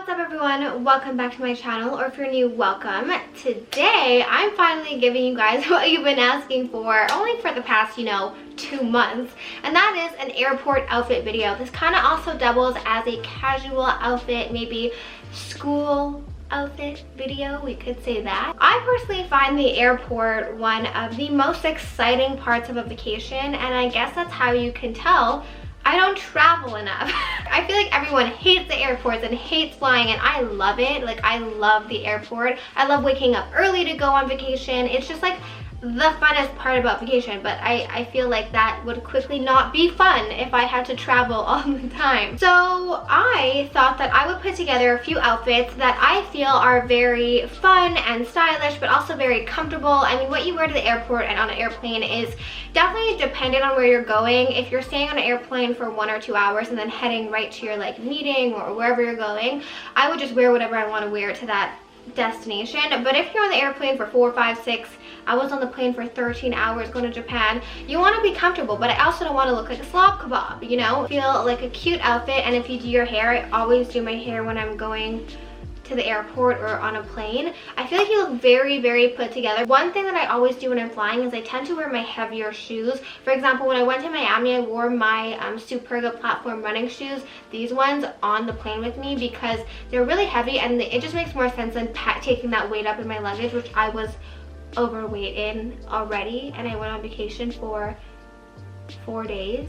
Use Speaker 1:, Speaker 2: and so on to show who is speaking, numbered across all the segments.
Speaker 1: what's up everyone? Welcome back to my channel, or if you're new, welcome. Today, I'm finally giving you guys what you've been asking for, only for the past, 2 months, and that is an airport outfit video. This kind of also doubles as a casual outfit, maybe school outfit video, we could say that. I personally find the airport one of the most exciting parts of a vacation, and I guess that's how you can tell I don't travel enough. I feel like everyone hates the airports and hates flying, and I love it. Like, I love the airport. I love waking up early to go on vacation. It's just like the funnest part about vacation, but I feel like that would quickly not be fun if I had to travel all the time. So I thought that I would put together a few outfits that I feel are very fun and stylish, but also very comfortable. I mean, what you wear to the airport and on an airplane is definitely dependent on where you're going. If you're staying on an airplane for 1 or 2 hours and then heading right to your meeting or wherever you're going, I would just wear whatever I want to wear to that destination. But if you're on the airplane for 4, 5, 6, I was on the plane for 13 hours going to Japan, you want to be comfortable, but I also don't want to look like a slob kebab, Feel like a cute outfit. And if you do your hair, I always do my hair when I'm going to the airport or on a plane. I feel like you look very, very put together. One thing that I always do when I'm flying is I tend to wear my heavier shoes. For example, when I went to Miami, I wore my Superga platform running shoes, these ones, on the plane with me because they're really heavy, and it just makes more sense than taking that weight up in my luggage, which I was overweight in already, and I went on vacation for 4 days.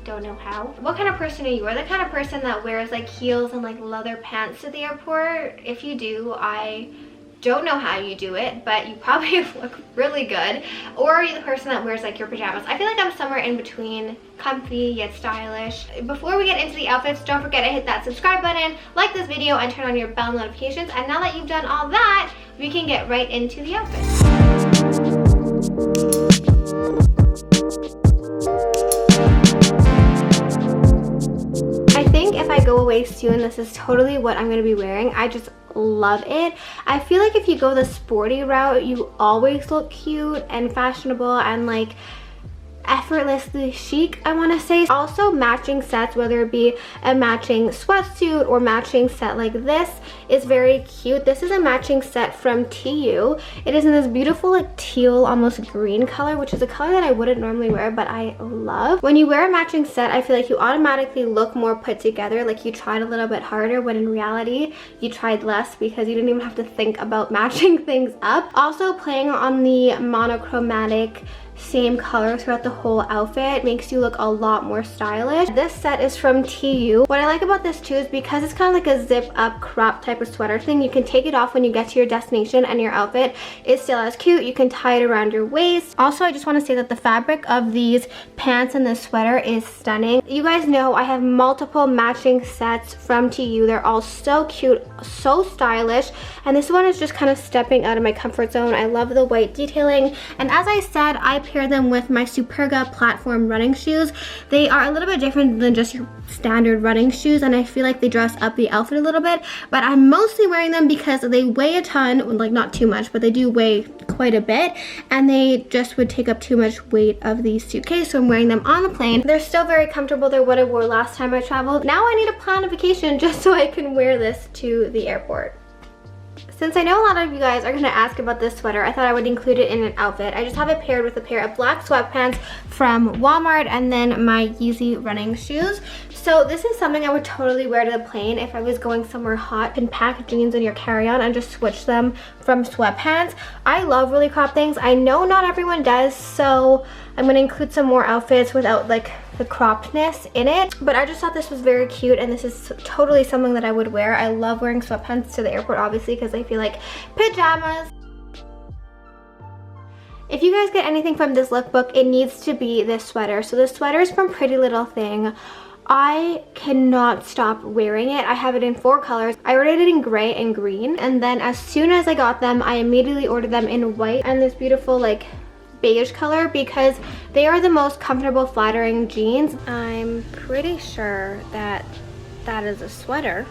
Speaker 1: Don't know how. What kind of person are you? Are the kind of person that wears like heels and like leather pants to the airport? If you do, I don't know how you do it, but you probably look really good. Or are you the person that wears like your pajamas? I feel like I'm somewhere in between, comfy yet stylish. Before we get into the outfits, don't forget to hit that subscribe button, like this video, and turn on your bell notifications. And now that you've done all that, we can get right into the outfits. I think if I go away soon, this is totally what I'm going to be wearing. I just love it. I feel like if you go the sporty route, you always look cute and fashionable and like effortlessly chic, I want to say. Also, matching sets, whether it be a matching sweatsuit or matching set like this, is very cute. This is a matching set from TU. It is in this beautiful like teal, almost green color, which is a color that I wouldn't normally wear, but I love. When you wear a matching set, I feel like you automatically look more put together, like you tried a little bit harder, when in reality you tried less because you didn't even have to think about matching things up. Also, playing on the monochromatic same color throughout the whole outfit makes you look a lot more stylish. This set is from TU. What I like about this too is because it's kind of like a zip up crop type of sweater thing, you can take it off when you get to your destination and your outfit is still as cute. You can tie it around your waist. Also, I just want to say that the fabric of these pants and this sweater is stunning. You guys know I have multiple matching sets from TU. They're all so cute, so stylish, and this one is just kind of stepping out of my comfort zone. I love the white detailing, and as I said, I pair them with my Superga platform running shoes. They are a little bit different than just your standard running shoes, and I feel like they dress up the outfit a little bit, but I'm mostly wearing them because they weigh a ton, like not too much, but they do weigh quite a bit, and they just would take up too much weight of the suitcase, so I'm wearing them on the plane. They're still very comfortable. They're what I wore last time I traveled. Now I need to plan a vacation just so I can wear this to the airport. Since I know a lot of you guys are going to ask about this sweater, I thought I would include it in an outfit. I just have it paired with a pair of black sweatpants from Walmart and then my Yeezy running shoes. So this is something I would totally wear to the plane if I was going somewhere hot. You can pack jeans in your carry-on and just switch them from sweatpants. I love really cropped things. I know not everyone does, so I'm going to include some more outfits without like the croppedness in it, but I just thought this was very cute, and this is totally something that I would wear. I love wearing sweatpants to the airport, obviously, because I feel like pajamas. If you guys get anything from this lookbook, it needs to be this sweater. So this sweater is from Pretty Little Thing. I cannot stop wearing it. I have it in 4 colors. I ordered it in gray and green, and then as soon as I got them, I immediately ordered them in white and this beautiful like beige color because they are the most comfortable, flattering jeans. I'm pretty sure that that is a sweater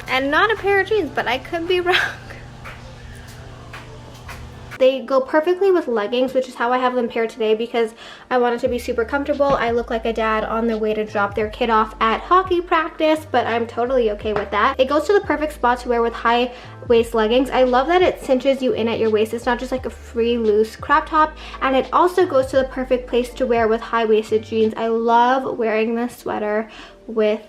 Speaker 1: and not a pair of jeans, but I could be wrong. They go perfectly with leggings, which is how I have them paired today because I want it to be super comfortable. I look like a dad on their way to drop their kid off at hockey practice, but I'm totally okay with that. It goes to the perfect spot to wear with high waist leggings. I love that it cinches you in at your waist. It's not just like a free loose crop top, and it also goes to the perfect place to wear with high-waisted jeans. I love wearing this sweater with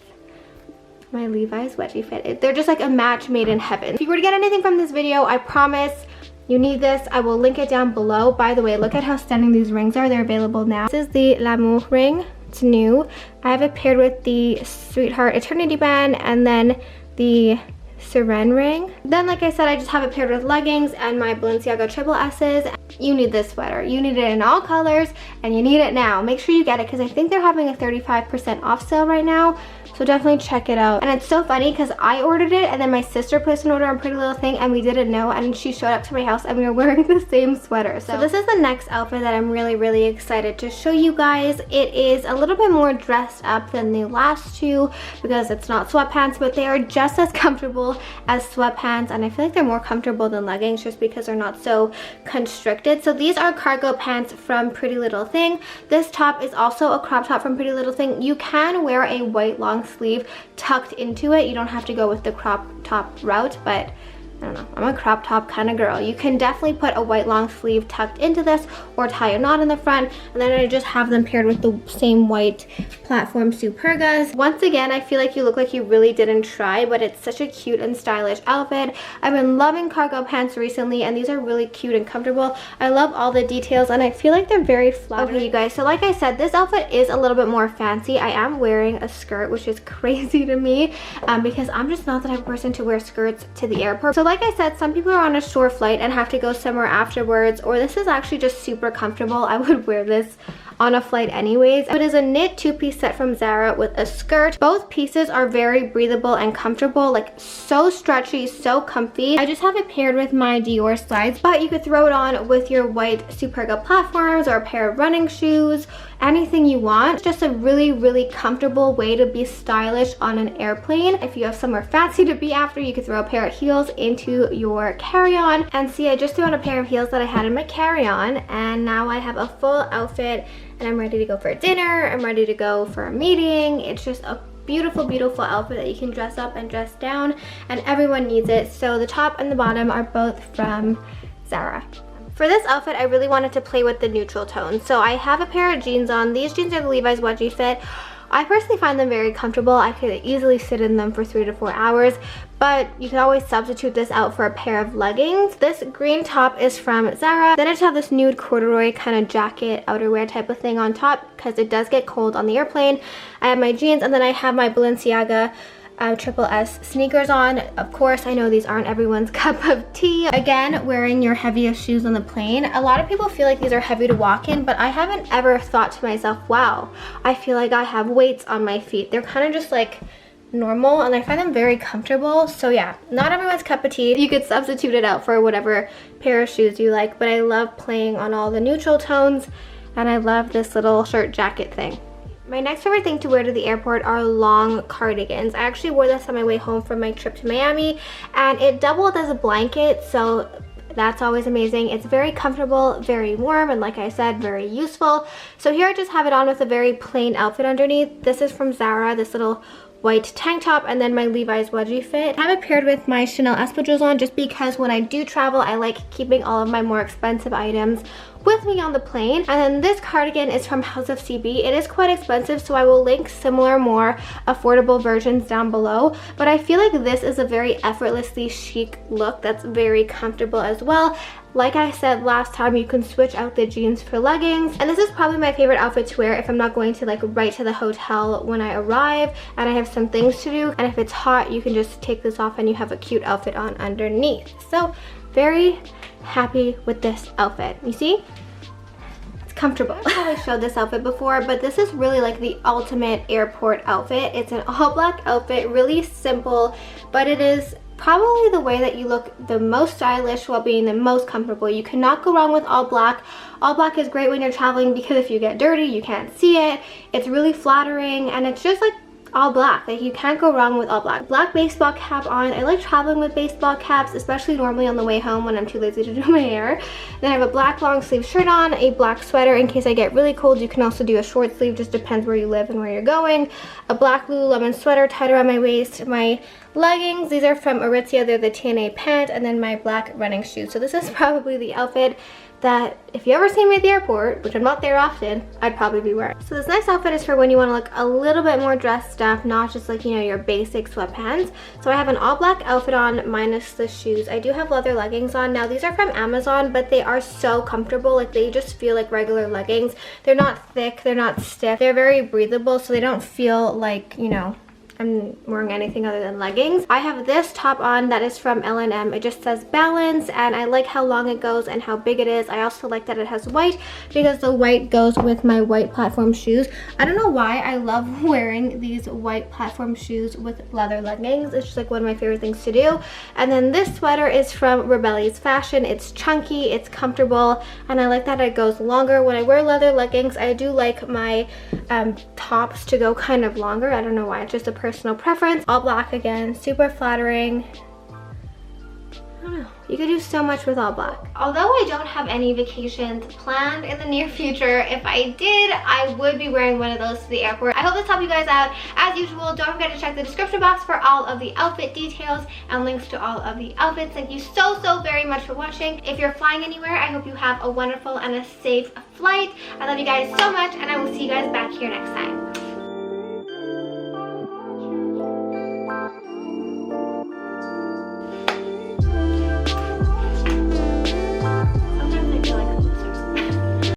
Speaker 1: my Levi's wedgie fit. They're just like a match made in heaven. If you were to get anything from this video, I promise you need this. I will link it down below. By the way, look at how stunning these rings are. They're available now. This is the L'amour ring. It's new. I have it paired with the Sweetheart Eternity band and then the Seren ring. Then, like I said, I just have it paired with leggings and my Balenciaga triple S's. You need this sweater. You need it in all colors and you need it now. Make sure you get it because I think they're having a 35% off sale right now. So definitely check it out. And it's so funny because I ordered it and then my sister placed an order on Pretty Little Thing and we didn't know, and she showed up to my house and we were wearing the same sweater. So this is the next outfit that I'm really excited to show you guys. It is a little bit more dressed up than the last two because it's not sweatpants, but they are just as comfortable as sweatpants, and I feel like they're more comfortable than leggings just because they're not so constricted. So these are cargo pants from Pretty Little Thing. This top is also a crop top from Pretty Little Thing. You can wear a white long sleeve tucked into it. You don't have to go with the crop top route, but I don't know, I'm a crop top kind of girl. You can definitely put a white long sleeve tucked into this or tie a knot in the front, and then I just have them paired with the same white platform Supergas. Once again, I feel like you look like you really didn't try, but it's such a cute and stylish outfit. I've been loving cargo pants recently and these are really cute and comfortable. I love all the details and I feel like they're very flattering. Okay, you guys, so like I said, this outfit is a little bit more fancy. I am wearing a skirt, which is crazy to me because I'm just not the type of person to wear skirts to the airport. So like I said, some people are on a short flight and have to go somewhere afterwards, or this is actually just super comfortable. I would wear this on a flight anyways. It is a knit two-piece set from Zara with a skirt. Both pieces are very breathable and comfortable, like so stretchy, so comfy. I just have it paired with my Dior slides, but you could throw it on with your white Superga platforms or a pair of running shoes, anything you want. It's just a really comfortable way to be stylish on an airplane. If you have somewhere fancy to be after, you could throw a pair of heels into your carry-on. And see, I just threw on a pair of heels that I had in my carry-on, and now I have a full outfit and I'm ready to go for dinner. I'm ready to go for a meeting. It's just a beautiful outfit that you can dress up and dress down, and everyone needs it. So the top and the bottom are both from Zara. For this outfit, I really wanted to play with the neutral tones. So I have a pair of jeans on. These jeans are the Levi's wedgie fit. I personally find them very comfortable. I could easily sit in them for 3 to 4 hours, but you can always substitute this out for a pair of leggings. This green top is from Zara. Then I just have this nude corduroy kind of jacket, outerwear type of thing on top because it does get cold on the airplane. I have my jeans, and then I have my Balenciaga triple S sneakers on. Of course, I know these aren't everyone's cup of tea. Again, wearing your heaviest shoes on the plane. A lot of people feel like these are heavy to walk in, but I haven't ever thought to myself, wow, I feel like I have weights on my feet. They're kind of just like normal, and I find them very comfortable. So yeah, not everyone's cup of tea. You could substitute it out for whatever pair of shoes you like, but I love playing on all the neutral tones, and I love this little shirt jacket thing. My next favorite thing to wear to the airport are long cardigans. I actually wore this on my way home from my trip to Miami, and it doubled as a blanket, so that's always amazing. It's very comfortable, very warm, and like I said, very useful. So here I just have it on with a very plain outfit underneath. This is from Zara, this little white tank top, and then my Levi's wedgie fit. I have it paired with my Chanel espadrilles on just because when I do travel, I like keeping all of my more expensive items with me on the plane. And then this cardigan is from House of CB. It is quite expensive, so I will link similar, more affordable versions down below. But I feel like this is a very effortlessly chic look that's very comfortable as well. Like I said last time, you can switch out the jeans for leggings. And this is probably my favorite outfit to wear if I'm not going to like right to the hotel when I arrive and I have some things to do. And if it's hot, you can just take this off and you have a cute outfit on underneath. So very happy with this outfit. You see? It's comfortable. I've probably showed this outfit before, but this is really like the ultimate airport outfit. It's an all black outfit, really simple, but it is probably the way that you look the most stylish while being the most comfortable. You cannot go wrong with all black. All black is great when you're traveling because if you get dirty, you can't see it. It's really flattering, and it's just like all black. Like, you can't go wrong with all black. Black baseball cap on. I like traveling with baseball caps, especially normally on the way home when I'm too lazy to do my hair. Then I have a black long sleeve shirt on, a black sweater in case I get really cold. You can also do a short sleeve, just depends where you live and where you're going. A black Lululemon sweater tied around my waist. My leggings, these are from Aritzia, they're the TNA pant, and then my black running shoes. So this is probably the outfit that if you ever see me at the airport, which I'm not there often, I'd probably be wearing. So this next outfit is for when you want to look a little bit more dressed up, not just like, you know, your basic sweatpants. So I have an all black outfit on minus the shoes. I do have leather leggings on. Now these are from Amazon, but they are so comfortable. Like, they just feel like regular leggings. They're not thick, they're not stiff. They're very breathable, so they don't feel like, you know, I'm wearing anything other than leggings. I have this top on that is from Ellandemm. It just says balance, and I like how long it goes and how big it is. I also like that it has white because the white goes with my white platform shoes. I don't know why I love wearing these white platform shoes with leather leggings. It's just like one of my favorite things to do. And then this sweater is from Rebellious Fashion. It's chunky, it's comfortable, and I like that it goes longer. When I wear leather leggings, I do like my tops to go kind of longer. I don't know why, it's just a personal preference. All black again, super flattering. I don't know. You could do so much with all black. Although I don't have any vacations planned in the near future, if I did, I would be wearing one of those to the airport. I hope this helped you guys out. As usual, don't forget to check the description box for all of the outfit details and links to all of the outfits. Thank you so very much for watching. If you're flying anywhere, I hope you have a wonderful and a safe flight. I love you guys so much, and I will see you guys back here next time.